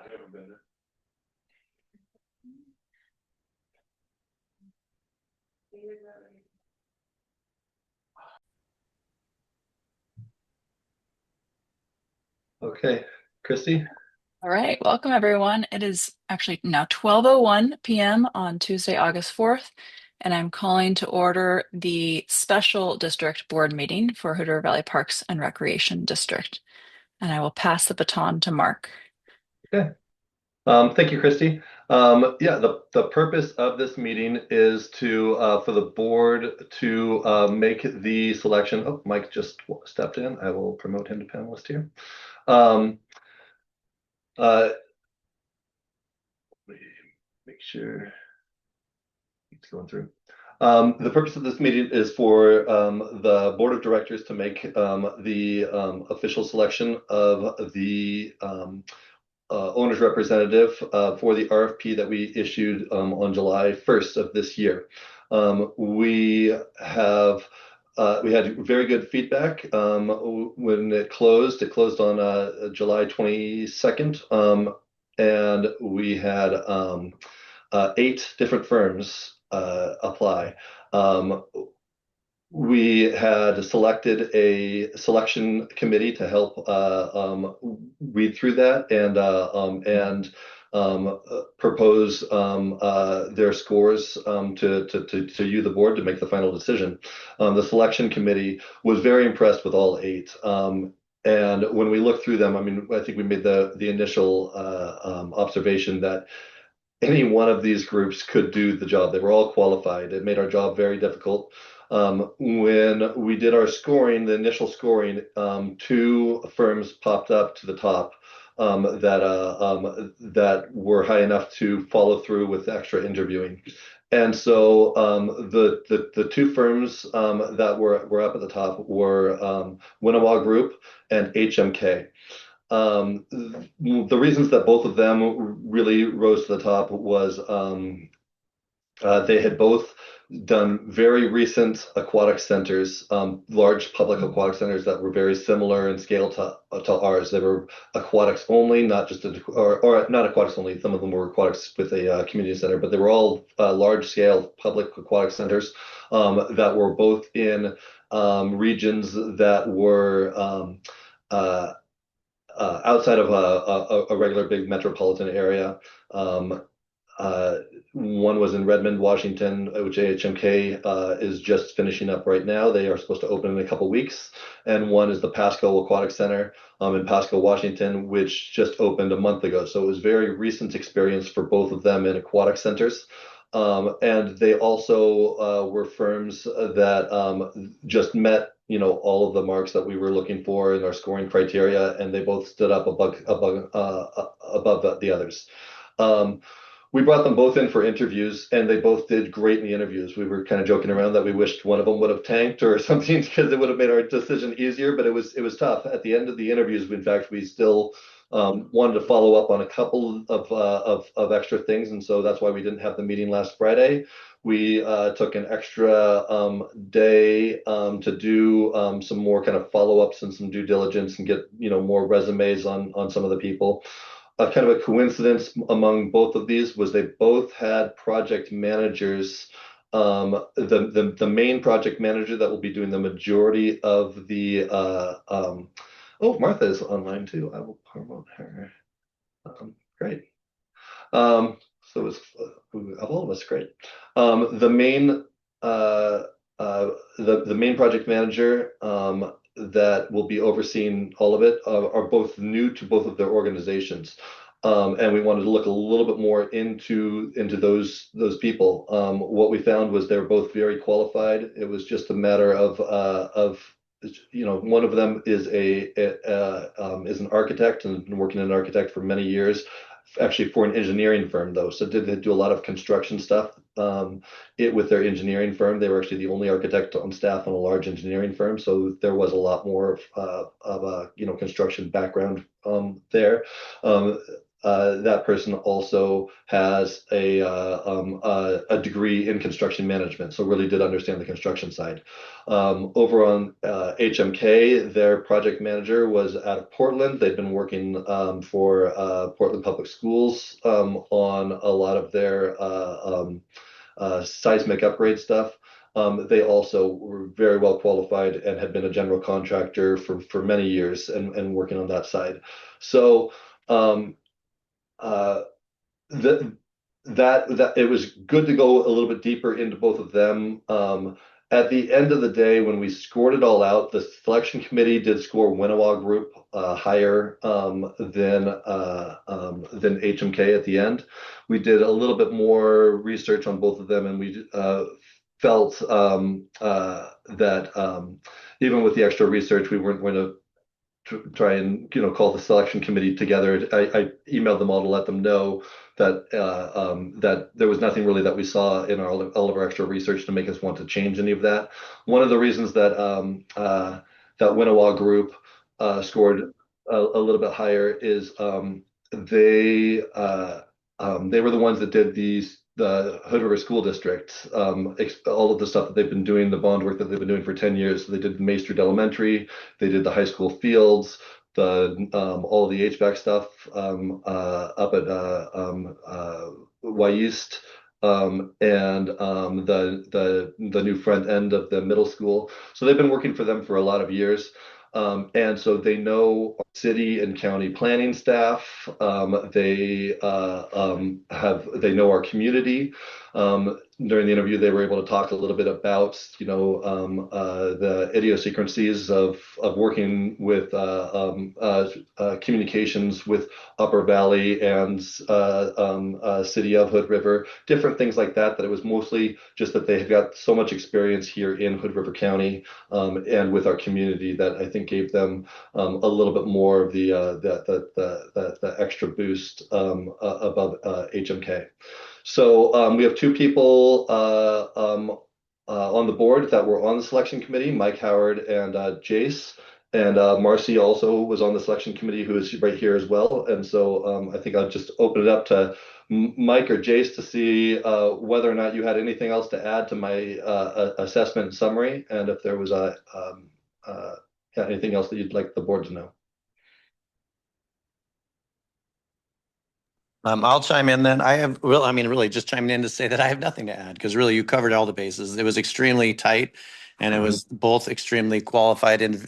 I haven't been there. Okay, Christy. All right, welcome everyone. It is actually now 12:01 p.m. on Tuesday, August 4th, and I'm calling to order the special district board meeting for Hood River Valley Parks and Recreation District. And I will pass the baton to Mark. Okay. Thank you, Christy. Yeah, the purpose of this meeting is to for the board to make the selection. Oh, Mike just stepped in. I will promote him to panelist here. Um, uh, let me make sure it's going through. The purpose of this meeting is for the board of directors to make the official selection of the owner's representative for the RFP that we issued on July 1st of this year. We had very good feedback when it closed. It closed on July 22nd, and we had 8 different firms apply. We had selected a selection committee to help read through that and propose their scores to you, the board, to make the final decision. The selection committee was very impressed with all 8. And when we looked through them, I mean, I think we made the initial observation that any one of these groups could do the job. They were all qualified. It made our job very difficult. When we did our scoring, the initial scoring, 2 firms popped up to the top that were high enough to follow through with extra interviewing. And so the 2 firms that were up at the top were Winnawa Group and HMK. The reasons that both of them really rose to the top was they had both done very recent aquatic centers, large public aquatic centers that were very similar in scale to ours. They were aquatics only, not just or not aquatics only. Some of them were aquatics with a community center, but they were all large scale public aquatic centers that were both in regions that were outside of a regular big metropolitan area. One was in Redmond, Washington, which AHMK is just finishing up right now. They are supposed to open in a couple weeks. And one is the Pasco Aquatic Center in Pasco, Washington, which just opened a month ago. So it was very recent experience for both of them in aquatic centers. And they also were firms that just met, all of the marks that we were looking for in our scoring criteria, and they both stood up above the others. We brought them both in for interviews, and they both did great in the interviews. We were kind of joking around that we wished one of them would have tanked or something because it would have made our decision easier, but it was tough. At the end of the interviews, in fact, we still wanted to follow up on a couple of extra things, and so that's why we didn't have the meeting last Friday. We took an extra day to do some more kind of follow-ups and some due diligence and get more resumes on some of the people. Kind of a coincidence among both of these was they both had project managers. The main project manager that will be doing the majority of the oh, Martha is online too. I will promote her. Great. So it's of all of us, great. The main the main project manager that will be overseeing all of it are both new to both of their organizations. And we wanted to look a little bit more into those people. What we found was they're both very qualified. It was just a matter of one of them is is an architect and been working as an architect for many years, actually for an engineering firm though. So did they do a lot of construction stuff with their engineering firm. They were actually the only architect on staff on a large engineering firm. So there was a lot more of a construction background there. that person also has a degree in construction management, so really did understand the construction side. Over on HMK, their project manager was out of Portland. They've been working for Portland Public Schools on a lot of their seismic upgrade stuff. They also were very well qualified and had been a general contractor for many years and working on that side. So um, uh, the, that it was good to go a little bit deeper into both of them. At the end of the day, when we scored it all out, the selection committee did score Winnowa Group higher than HMK at the end. We did a little bit more research on both of them, and we felt that even with the extra research, we weren't going to try and call the selection committee together. I emailed them all to let them know that that there was nothing really that we saw in all of our extra research to make us want to change any of that. One of the reasons that that Winnowa Group scored a little bit higher is they they were the ones that did the Hood River School District, all of the stuff that they've been doing, the bond work that they've been doing for 10 years. So they did May Street Elementary, they did the high school fields, the all of the HVAC stuff up at Y East, and the new front end of the middle school. So they've been working for them for a lot of years. And so they know city and county planning staff. They know our community. During the interview, they were able to talk a little bit about the idiosyncrasies of working with communications with Upper Valley and City of Hood River, different things like that. That it was mostly just that they have got so much experience here in Hood River County and with our community that I think gave them a little bit more of the extra boost above HMK. So we have two people on the board that were on the selection committee, Mike Howard and Jace. And Marcy also was on the selection committee, who is right here as well. And so I think I'll just open it up to Mike or Jace to see whether or not you had anything else to add to my assessment and summary, and if there was anything else that you'd like the board to know. I'll chime in then. Really just chiming in to say that I have nothing to add because really you covered all the bases. It was extremely tight and it was both extremely qualified in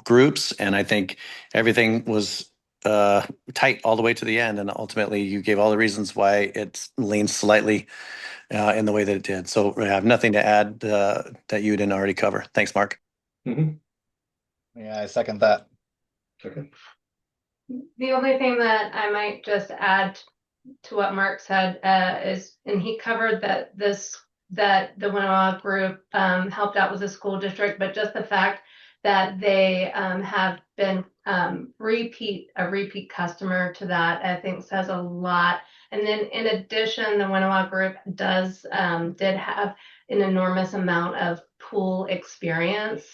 groups. And I think everything was tight all the way to the end. And ultimately you gave all the reasons why it leaned slightly in the way that it did. So I have nothing to add that you didn't already cover. Thanks, Mark. Mm-hmm. Yeah, I second that. Okay. The only thing that I might just add to what Mark said is, and he covered that the Winnowa Group helped out with the school district, but just the fact that they have been a repeat customer to that, I think says a lot. And then in addition, the Winnowa Group did have an enormous amount of pool experience.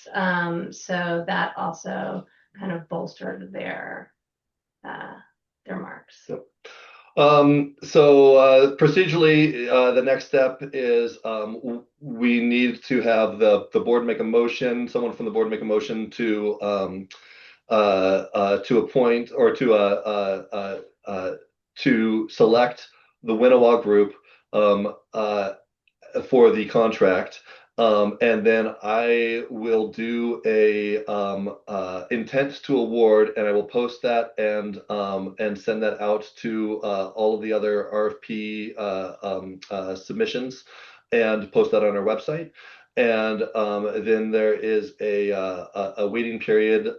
So that also kind of bolstered their marks. Yep. So procedurally, the next step is we need to have the board make a motion, someone from the board make a motion to appoint or to select the Winnowa Group for the contract. And then I will do a intent to award, and I will post that and send that out to all of the other RFP submissions and post that on our website. And then there is a waiting period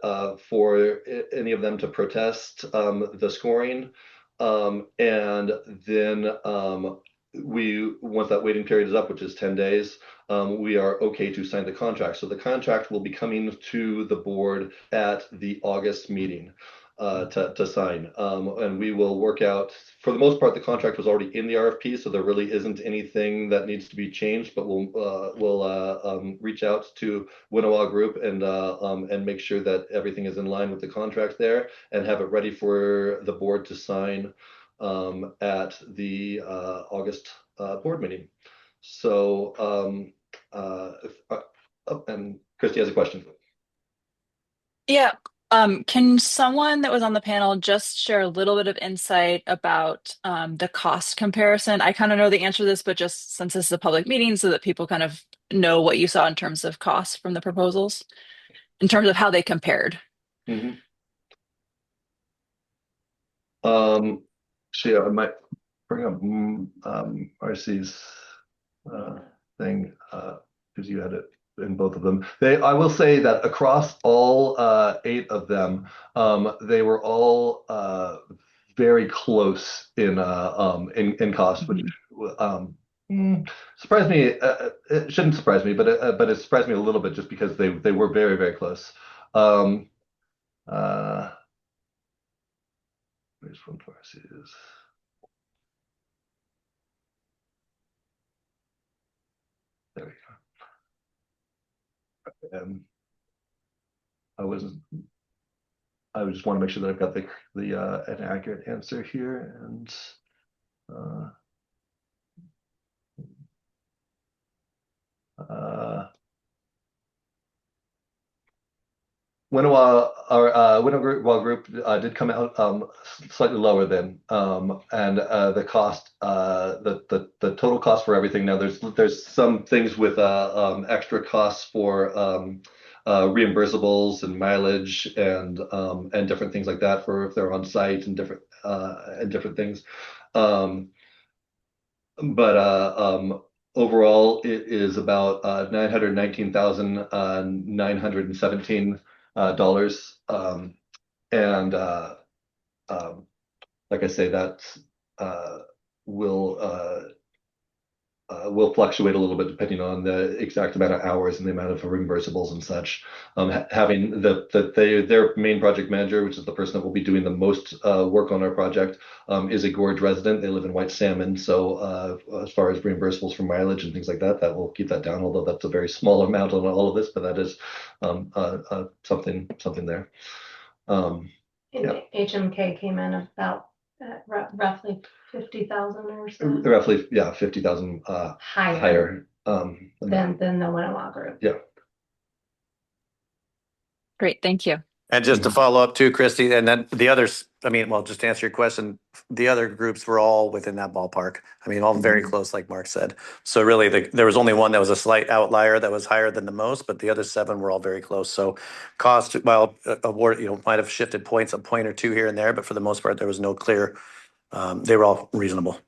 for any of them to protest the scoring. And then once that waiting period is up, which is 10 days, we are okay to sign the contract. So the contract will be coming to the board at the August meeting. to sign. And we will work out, for the most part, the contract was already in the RFP, so there really isn't anything that needs to be changed, but we'll reach out to Winnowa Group and make sure that everything is in line with the contract there and have it ready for the board to sign at the August board meeting. So, and Christy has a question. Yeah. Can someone that was on the panel just share a little bit of insight about the cost comparison? I kind of know the answer to this, but just since this is a public meeting, so that people kind of know what you saw in terms of costs from the proposals, in terms of how they compared. Mm-hmm. So yeah, I might bring up RC's thing because you had it in both of them. I will say that across all 8 of them, they were all very close in cost, which surprised me. It shouldn't surprise me, but it surprised me a little bit just because they were very, very close. Where's one for us is. There we go. I just want to make sure that I've got an accurate answer here, and Winnowa Group did come out slightly lower than, and the cost, the total cost for everything. Now there's some things with extra costs for reimbursables and mileage and different things like that for if they're on site and different things. But overall, it is about $919,917. And like I say, that will fluctuate a little bit depending on the exact amount of hours and the amount of reimbursables and such. Having their main project manager, which is the person that will be doing the most work on our project, is a Gorge resident. They live in White Salmon, so as far as reimbursables for mileage and things like that, that will keep that down. Although that's a very small amount on all of this, but that is something there. Yeah. HMK came in about roughly 50,000 or so. Roughly, yeah, 50,000 higher than the Winnowa Group. Yeah. Great, thank you. And just to follow up too, Christy, and then the others, I mean, well, just to answer your question, the other groups were all within that ballpark. I mean, all very close, like Mark said. So really, there was only one that was a slight outlier that was higher than the most, but the other 7 were all very close. So cost, well, award, might have shifted points, a point or 2 here and there, but for the most part, there was no clear. They were all reasonable.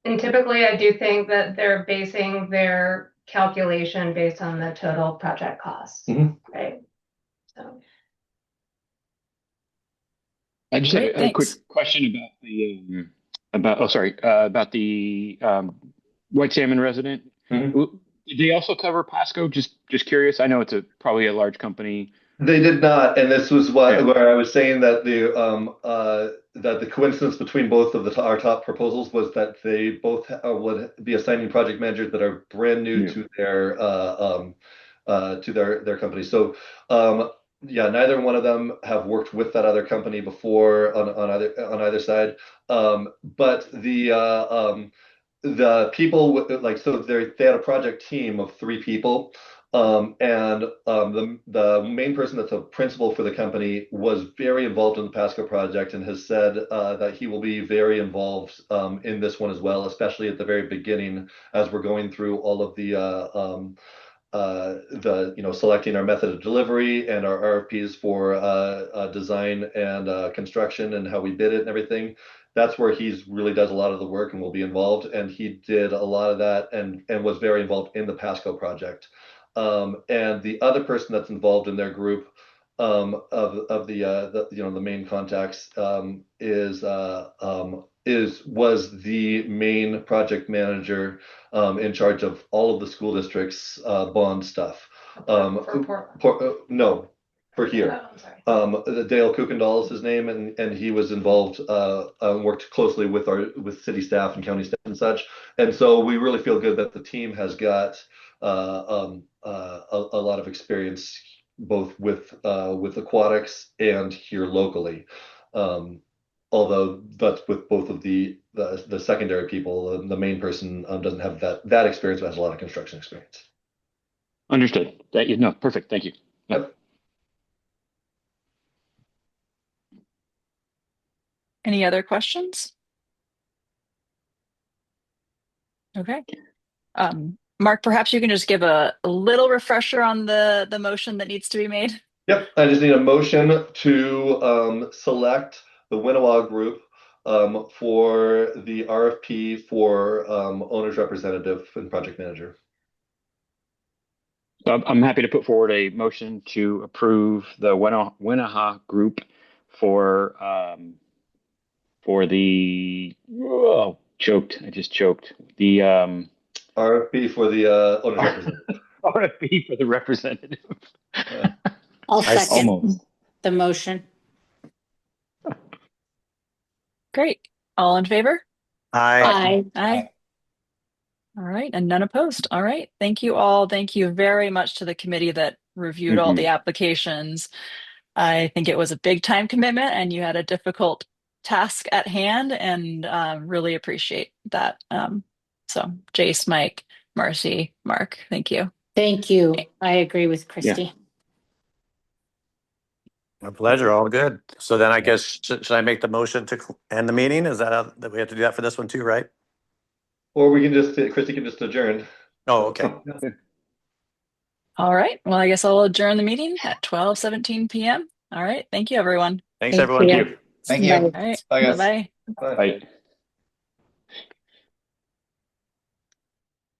And typically, I do think that they're basing their calculation based on the total project cost, right? So. I just have a quick question about the White Salmon resident. Did they also cover Pasco? Just curious. I know it's probably a large company. They did not, and this was where I was saying that the coincidence between both of our top proposals was that they both would be assigning project managers that are brand new to their company. So yeah, neither one of them have worked with that other company before on either side. But the people they had a project team of 3 people. And the main person that's a principal for the company was very involved in the Pasco project and has said that he will be very involved in this one as well, especially at the very beginning as we're going through all of the selecting our method of delivery and our RFPs for design and construction and how we bid it and everything. That's where he really does a lot of the work and will be involved. And he did a lot of that and was very involved in the Pasco project. And the other person that's involved in their group of the main contacts was the main project manager in charge of all of the school districts bond stuff. For Portland. No, for here. Oh, I'm sorry. Dale Kuykendall is his name, and he was involved, worked closely with city staff and county staff and such. And so we really feel good that the team has got a lot of experience both with aquatics and here locally. Although that's with both of the secondary people, the main person doesn't have that experience, but has a lot of construction experience. Understood. No, perfect. Thank you. Yep. Any other questions? Okay. Mark, perhaps you can just give a little refresher on the motion that needs to be made. Yep, I just need a motion to select the Winnow Group for the RFP for owner's representative and project manager. I'm happy to put forward a motion to approve the Winnaha Group for the I just choked. The RFP for the owner's representative. RFP for the representative. I'll second Almost. the motion. Great. All in favor? Aye. Aye. All right, and none opposed. All right. Thank you all. Thank you very much to the committee that reviewed all the applications. I think it was a big time commitment and you had a difficult task at hand, and really appreciate that. So Jace, Mike, Marcy, Mark, thank you. Thank you. I agree with Christy. My pleasure. All good. So then I guess, should I make the motion to end the meeting? Is that we have to do that for this one too, right? Or we can Christy can just adjourn. Oh, okay. All right. Well, I guess I'll adjourn the meeting at 12:17 p.m. All right. Thank you, everyone. Thanks, Thank everyone. you. Thank you. All right. Bye, guys. Bye-bye. Bye. Right.